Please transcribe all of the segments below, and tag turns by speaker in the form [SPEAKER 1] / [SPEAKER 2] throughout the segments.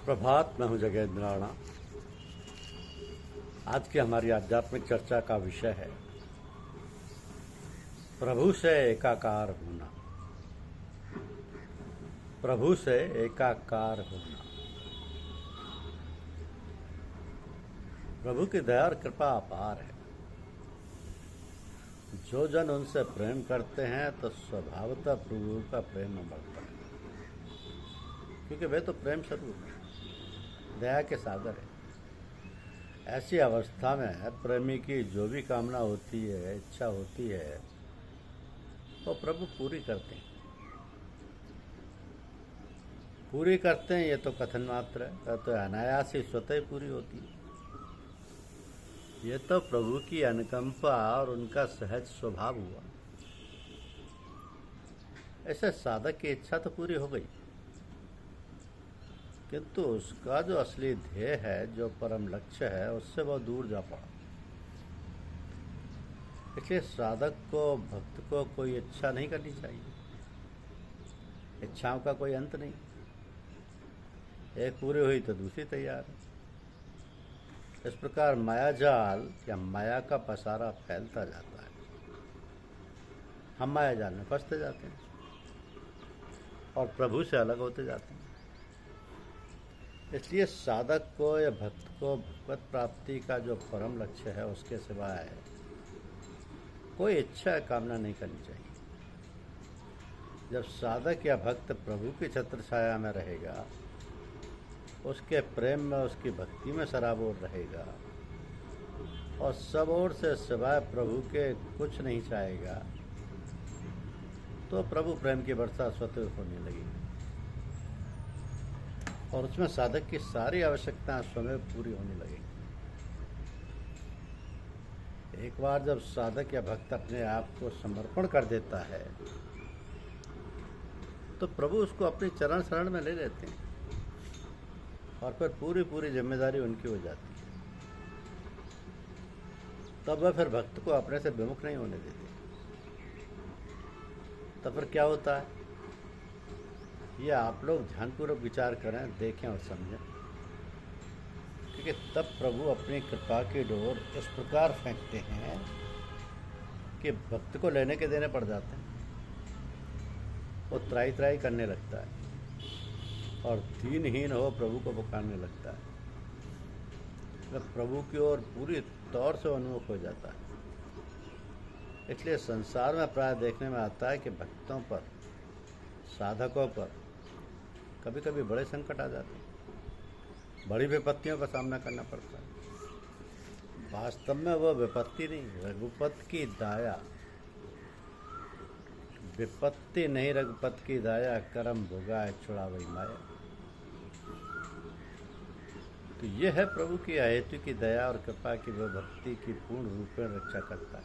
[SPEAKER 1] सुप्रभात। मैं हूं जगेंद्र राणा। आज की हमारी आध्यात्मिक चर्चा का विषय है प्रभु से एकाकार होना। प्रभु से एकाकार होना। प्रभु की दया और कृपा अपार है। जो जन उनसे प्रेम करते हैं तो स्वभावतः प्रभु का प्रेम बढ़ता है, क्योंकि वे तो प्रेम स्वरूप है, दया के सागर है। ऐसी अवस्था में प्रेमी की जो भी कामना होती है, इच्छा होती है, वो प्रभु पूरी करते हैं। पूरी करते हैं ये तो कथन मात्र है, तो अनायास ही स्वतः ही पूरी होती है। ये तो प्रभु की अनुकंपा और उनका सहज स्वभाव हुआ। ऐसे साधक की इच्छा तो पूरी हो गई, किंतु उसका जो असली ध्येय है, जो परम लक्ष्य है, उससे वह दूर जा पड़ा। इसलिए साधक को, भक्त को कोई इच्छा नहीं करनी चाहिए। इच्छाओं का कोई अंत नहीं। एक पूरी हुई तो दूसरी तैयार है। इस प्रकार मायाजाल या माया का पसारा फैलता जाता है। हम मायाजाल में फंसते जाते हैं और प्रभु से अलग होते जाते हैं। इसलिए साधक को या भक्त को भगवत प्राप्ति का जो परम लक्ष्य है, उसके सिवाय कोई इच्छा कामना नहीं करनी चाहिए। जब साधक या भक्त प्रभु की छत्र छाया में रहेगा, उसके प्रेम में, उसकी भक्ति में सराबोर रहेगा और सब ओर से सिवाय प्रभु के कुछ नहीं चाहेगा, तो प्रभु प्रेम की वर्षा स्वतः होने लगेगी और उसमें साधक की सारी आवश्यकताएं स्वयं पूरी होने लगेंगी। एक बार जब साधक या भक्त अपने आप को समर्पण कर देता है, तो प्रभु उसको अपनी चरण शरण में ले लेते हैं और फिर पूरी जिम्मेदारी उनकी हो जाती है। तब वह फिर भक्त को अपने से विमुख नहीं होने देते। तब फिर क्या होता है, ये आप लोग ध्यानपूर्वक विचार करें, देखें और समझें, क्योंकि तब प्रभु अपनी कृपा की डोर इस प्रकार फेंकते हैं कि भक्त को लेने के देने पड़ जाते हैं। वो त्राई त्राई करने लगता है और दीनहीन हो प्रभु को पुकारने लगता है। वह प्रभु की ओर पूरी तौर से उन्मुख हो जाता है। इसलिए संसार में प्राय देखने में आता है कि भक्तों पर, साधकों पर कभी कभी बड़े संकट आ जाते हैं, बड़ी विपत्तियों का सामना करना पड़ता है। वास्तव में वह विपत्ति नहीं, रघुपत की दाया। विपत्ति नहीं, रघुपत की दाया, करम भोगाए छुड़ावई माया। तो यह है प्रभु की अहेतु की दया और कृपा की वह भक्ति की पूर्ण रूप में रक्षा करता है।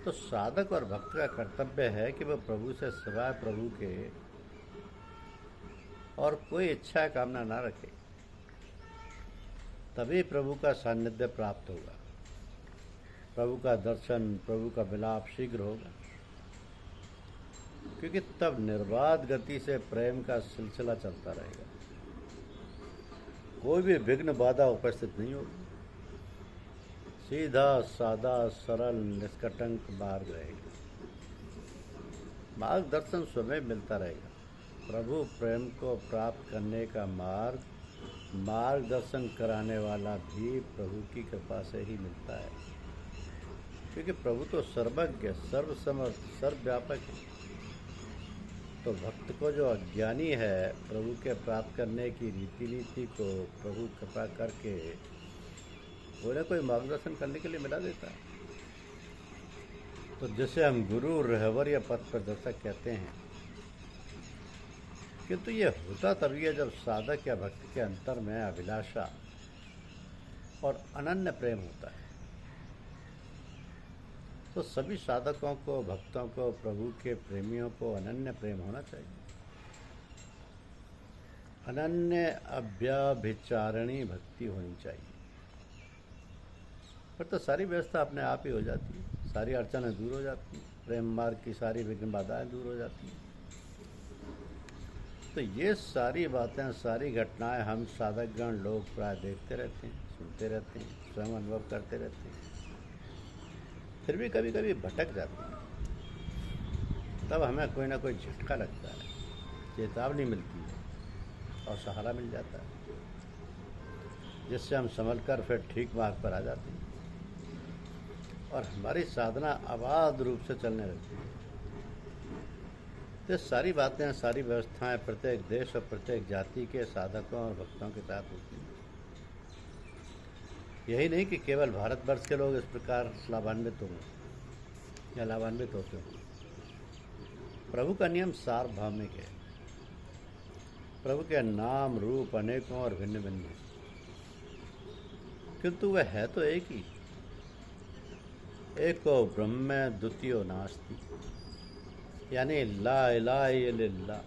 [SPEAKER 1] तो साधक और भक्त का कर्तव्य है कि वह प्रभु से सिवाय प्रभु के और कोई इच्छा कामना ना रखे। तभी प्रभु का सान्निध्य प्राप्त होगा, प्रभु का दर्शन, प्रभु का विलाप शीघ्र होगा, क्योंकि तब निर्बाध गति से प्रेम का सिलसिला चलता रहेगा। कोई भी विघ्न बाधा उपस्थित नहीं होगी। सीधा सादा सरल निष्कटंक मार्ग रहेगा। मार्गदर्शन स्वयं मिलता रहेगा। प्रभु प्रेम को प्राप्त करने का मार्गदर्शन कराने वाला भी प्रभु की कृपा से ही मिलता है, क्योंकि प्रभु तो सर्वज्ञ, सर्वसमर्थ, सर्वव्यापक है। तो भक्त को जो अज्ञानी है, प्रभु के प्राप्त करने की रीति को प्रभु कृपा करके कोई ना कोई मार्गदर्शन करने के लिए मिला देता है। तो जिसे हम गुरु, रहबर या पथ प्रदर्शक कहते हैं, किंतु ये होता तभी है जब साधक या भक्त के अंतर में अभिलाषा और अनन्य प्रेम होता है। तो सभी साधकों को, भक्तों को, प्रभु के प्रेमियों को अनन्य प्रेम होना चाहिए। अनन्य अव्यभिचारिणी भक्ति होनी चाहिए। फिर तो सारी व्यवस्था अपने आप ही हो जाती है, सारी अड़चनें दूर हो जाती हैं, प्रेम मार्ग की सारी विघ्न बाधाएं दूर हो जाती हैं। तो तो ये सारी बातें, सारी घटनाएं हम साधकगण लोग प्राय देखते रहते हैं, सुनते रहते हैं, स्वयं अनुभव करते रहते हैं। फिर भी कभी कभी भटक जाते हैं, तब हमें कोई ना कोई झटका लगता है, चेतावनी मिलती है और सहारा मिल जाता है, जिससे हम संभल कर फिर ठीक मार्ग पर आ जाते हैं और हमारी साधना अबाध रूप से चलने लगती है। तो सारी बातें, सारी व्यवस्थाएं प्रत्येक देश और प्रत्येक जाति के साधकों और भक्तों के साथ होती हैं। यही नहीं कि केवल भारतवर्ष के लोग इस प्रकार लाभान्वित होंगे या लाभान्वित होते हों। प्रभु का नियम सार्वभौमिक है। प्रभु के नाम रूप अनेकों और भिन्न भिन्न हैं, किंतु वह है तो एक ही। एको ब्रह्म द्वितीयो नास्ति, यानी ला इलाहा इल्लल्लाह।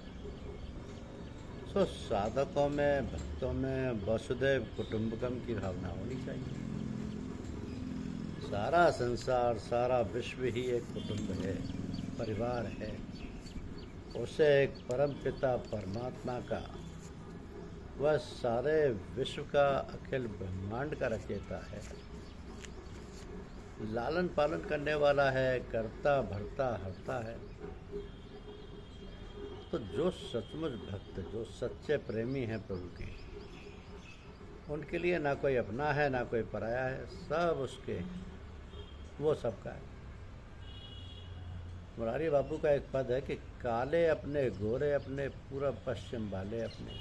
[SPEAKER 1] सो साधकों में, भक्तों में वसुदैव कुटुंबकम की भावना होनी चाहिए। सारा संसार, सारा विश्व ही एक कुटुंब है, परिवार है। उसे एक परम पिता परमात्मा का, वह सारे विश्व का, अखिल ब्रह्मांड का रचयिता है, लालन पालन करने वाला है, करता भरता हरता है। तो जो सचमुच भक्त, जो सच्चे प्रेमी हैं प्रभु के, उनके लिए ना कोई अपना है ना कोई पराया है, सब उसके, वो सबका है। मुरारी बापू का एक पद है कि काले अपने, गोरे अपने, पूरब पश्चिम वाले अपने,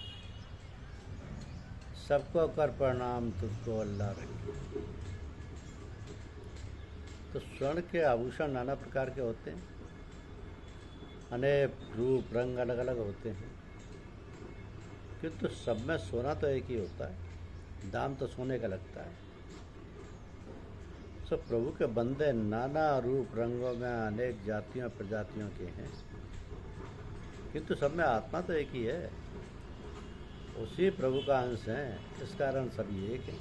[SPEAKER 1] सबको कर प्रणाम तुझको अल्लाह रखे। तो स्वर्ण के आभूषण नाना प्रकार के होते हैं, अनेक रूप रंग अलग अलग होते हैं, किंतु सब में सोना तो एक ही होता है, दाम तो सोने का लगता है। सब प्रभु के बंदे नाना रूप रंगों में, अनेक जातियों प्रजातियों के हैं, किंतु सब में आत्मा तो एक ही है, उसी प्रभु का अंश है। इस कारण सभी एक हैं।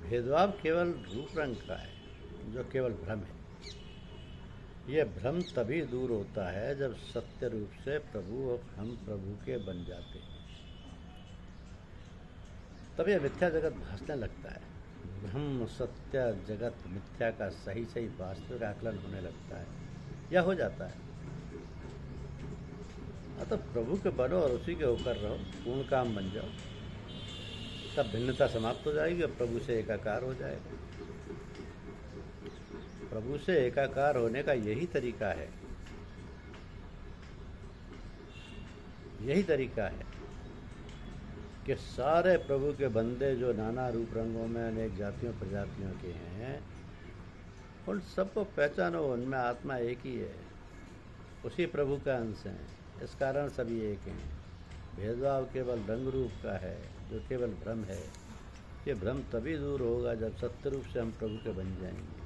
[SPEAKER 1] भेदभाव केवल रूप रंग का है, जो केवल भ्रम है। यह भ्रम तभी दूर होता है जब सत्य रूप से प्रभु और हम प्रभु के बन जाते हैं, तब यह मिथ्या जगत भासने लगता है। ब्रह्म सत्य जगत मिथ्या का सही सही वास्तविक आकलन होने लगता है, या हो जाता है। अतः प्रभु के बनो और उसी के होकर रहो, पूर्ण काम बन जाओ, तब भिन्नता समाप्त हो जाएगी और प्रभु से एकाकार हो जाएगा। प्रभु से एकाकार होने का यही तरीका है, यही तरीका है कि सारे प्रभु के बंदे जो नाना रूप रंगों में, अनेक जातियों प्रजातियों के हैं, उन सबको पहचानो, उनमें आत्मा एक ही है, उसी प्रभु का अंश है। इस कारण सभी एक हैं। भेदभाव केवल रंग रूप का है, जो केवल भ्रम है। ये भ्रम तभी दूर होगा जब सत्य रूप से हम प्रभु के बन जाएंगे।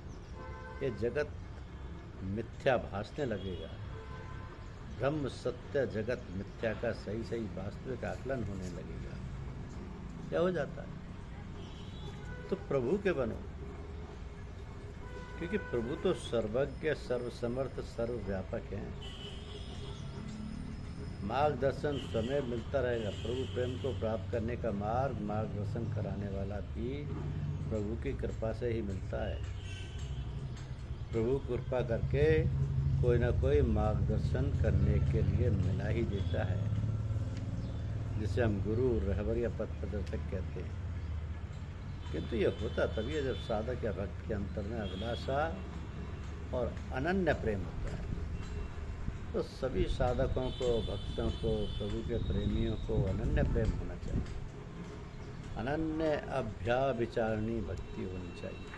[SPEAKER 1] ये जगत मिथ्या भासने लगेगा। ब्रह्म सत्य जगत मिथ्या का सही सही वास्तविक आकलन होने लगेगा। क्या हो जाता है? तो प्रभु के बनो, क्योंकि प्रभु तो सर्वज्ञ, सर्वसमर्थ, सर्वव्यापक हैं। मार्गदर्शन समय मिलता रहेगा। प्रभु प्रेम को प्राप्त करने का मार्ग, मार्गदर्शन कराने वाला भी प्रभु की कृपा से ही मिलता है। प्रभु कृपा करके कोई ना कोई मार्गदर्शन करने के लिए मिला ही देता है, जिसे हम गुरु, रहबर या पथ प्रदर्शक कहते हैं। किंतु ये होता तभी है जब साधक या भक्त के अंतर में अभिलाषा और अनन्य प्रेम होता है। तो सभी साधकों को, भक्तों को, प्रभु के प्रेमियों को अनन्य प्रेम होना चाहिए, अनन्य अभ्याविचारणी भक्ति होनी चाहिए।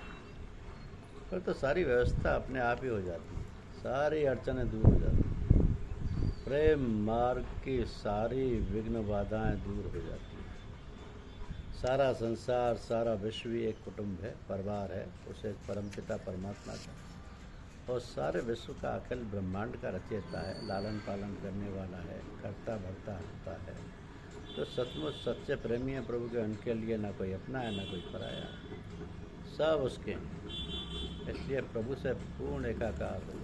[SPEAKER 1] फिर तो सारी व्यवस्था अपने आप ही हो जाती है, सारी अड़चनें दूर हो जाती हैं, प्रेम मार्ग की सारी विघ्न बाधाएं दूर हो जाती हैं। सारा संसार, सारा विश्व ही एक कुटुंब है, परिवार है, उसे एक परमपिता परमात्मा का और सारे विश्व का, अखिल ब्रह्मांड का रचयिता है, लालन पालन करने वाला है, करता भरता होता है। तो सचमुच सच्चे प्रेमी हैं प्रभु के, उनके लिए ना कोई अपना है ना कोई पराया है, सब उसके हैं। इसलिए प्रभु से पूर्ण एकाकार हो।